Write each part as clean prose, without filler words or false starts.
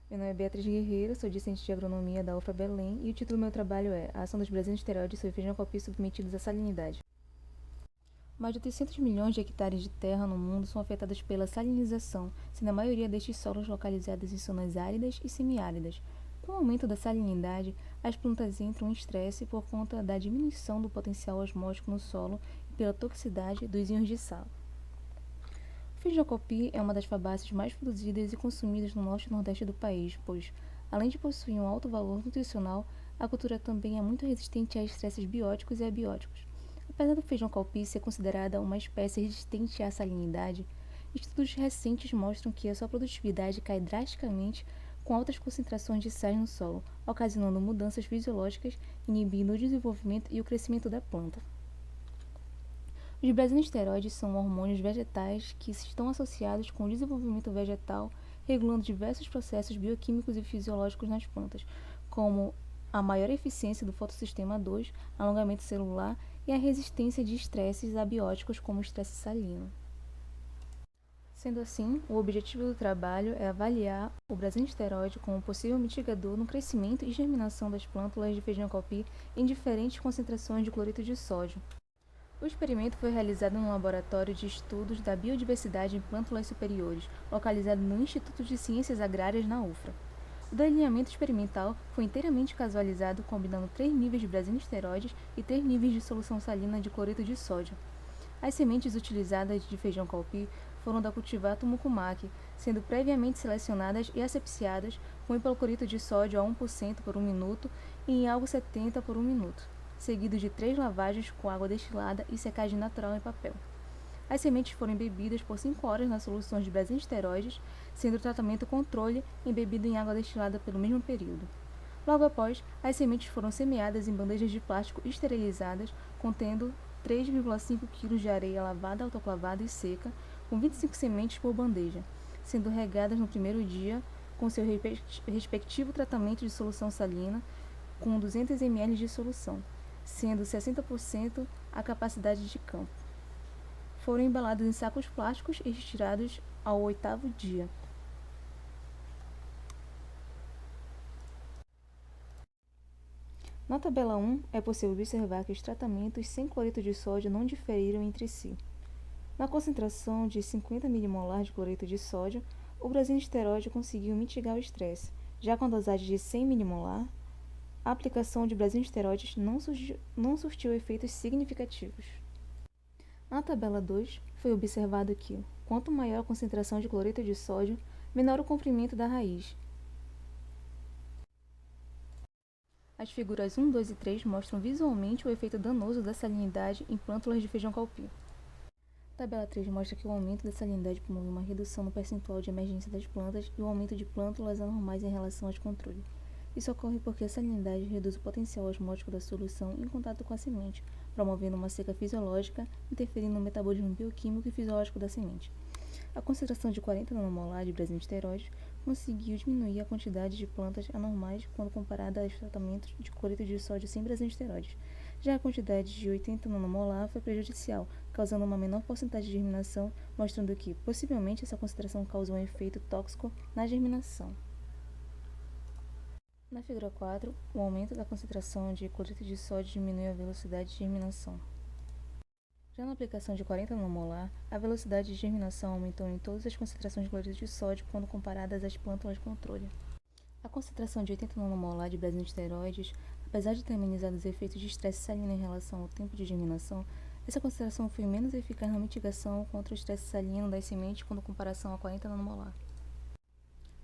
Meu nome é Beatriz Guerreiro, sou discente de agronomia da UFRA Belém e o título do meu trabalho é A ação dos brasileiros esteroides sobre feijão calpi submetidos à salinidade. Mais de 800 milhões de hectares de terra no mundo são afetados pela salinização, sendo a maioria destes solos localizados em zonas áridas e semiáridas. Com o aumento da salinidade, as plantas entram em estresse por conta da diminuição do potencial osmótico no solo e pela toxicidade dos íons de sal. O feijão calpi é uma das fabáceas mais produzidas e consumidas no norte e nordeste do país, pois, além de possuir um alto valor nutricional, a cultura também é muito resistente a estresses bióticos e abióticos. Apesar do feijão calpi ser considerada uma espécie resistente à salinidade, estudos recentes mostram que a sua produtividade cai drasticamente com altas concentrações de sais no solo, ocasionando mudanças fisiológicas, inibindo o desenvolvimento e o crescimento da planta. Os brazinoesteroides são hormônios vegetais que estão associados com o desenvolvimento vegetal, regulando diversos processos bioquímicos e fisiológicos nas plantas, como a maior eficiência do fotossistema 2, alongamento celular e a resistência de estresses abióticos como o estresse salino. Sendo assim, o objetivo do trabalho é avaliar o brazinoesteroide como possível mitigador no crescimento e germinação das plântulas de feijão calpi em diferentes concentrações de cloreto de sódio. O experimento foi realizado no Laboratório de Estudos da Biodiversidade em Plântulas Superiores, localizado no Instituto de Ciências Agrárias na UFRA. O delineamento experimental foi inteiramente casualizado, combinando 3 níveis de brazinoesteroides e 3 níveis de solução salina de cloreto de sódio. As sementes utilizadas de feijão calpi foram da cultivar Tumucumaque, sendo previamente selecionadas e asepsiadas com hipoclorito de sódio a 1% por 1 minuto e em álcool 70 por 1 minuto, seguido de 3 lavagens com água destilada e secagem natural em papel. As sementes foram embebidas por 5 horas nas soluções de benzesteroides, sendo o tratamento controle embebido em água destilada pelo mesmo período. Logo após, as sementes foram semeadas em bandejas de plástico esterilizadas, contendo 3,5 kg de areia lavada, autoclavada e seca, com 25 sementes por bandeja, sendo regadas no primeiro dia com seu respectivo tratamento de solução salina, com 200 ml de solução, sendo 60% a capacidade de campo. Foram embalados em sacos plásticos e retirados ao 8º dia. Na tabela 1, é possível observar que os tratamentos sem cloreto de sódio não diferiram entre si. Na concentração de 50 milimolar de cloreto de sódio, o brazinoesteroide conseguiu mitigar o estresse. Já com a dosagem de 100 milimolar, a aplicação de brazinoesteroides não surtiu efeitos significativos. Na tabela 2, foi observado que, quanto maior a concentração de cloreto de sódio, menor o comprimento da raiz. As figuras 1, 2 e 3 mostram visualmente o efeito danoso da salinidade em plântulas de feijão calpi. A tabela 3 mostra que o aumento da salinidade promove uma redução no percentual de emergência das plantas e o aumento de plântulas anormais em relação aos controle. Isso ocorre porque a salinidade reduz o potencial osmótico da solução em contato com a semente, promovendo uma seca fisiológica, interferindo no metabolismo bioquímico e fisiológico da semente. A concentração de 40 nanomolar de brazinoesteroides conseguiu diminuir a quantidade de plantas anormais quando comparada aos tratamentos de cloreto de sódio sem brazinoesteroides. Já a quantidade de 80 nanomolar foi prejudicial, causando uma menor porcentagem de germinação, mostrando que, possivelmente, essa concentração causou um efeito tóxico na germinação. Na figura 4, o aumento da concentração de cloreto de sódio diminui a velocidade de germinação. Já na aplicação de 40 nanomolar, a velocidade de germinação aumentou em todas as concentrações de cloreto de sódio quando comparadas às plântulas controle. A concentração de 80 nanomolar de brazinoesteroides, apesar de ter amenizado os efeitos de estresse salino em relação ao tempo de germinação, essa concentração foi menos eficaz na mitigação contra o estresse salino das sementes quando comparação a 40 nanomolar.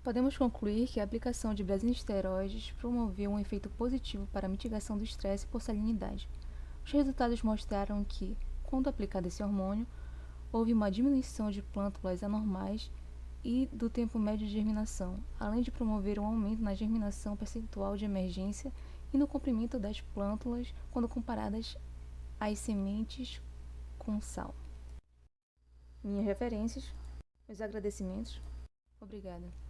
Podemos concluir que a aplicação de brazinoesteroides promoveu um efeito positivo para a mitigação do estresse por salinidade. Os resultados mostraram que, quando aplicado esse hormônio, houve uma diminuição de plântulas anormais e do tempo médio de germinação, além de promover um aumento na germinação percentual de emergência e no comprimento das plântulas quando comparadas às sementes com sal. Minhas referências, meus agradecimentos. Obrigada.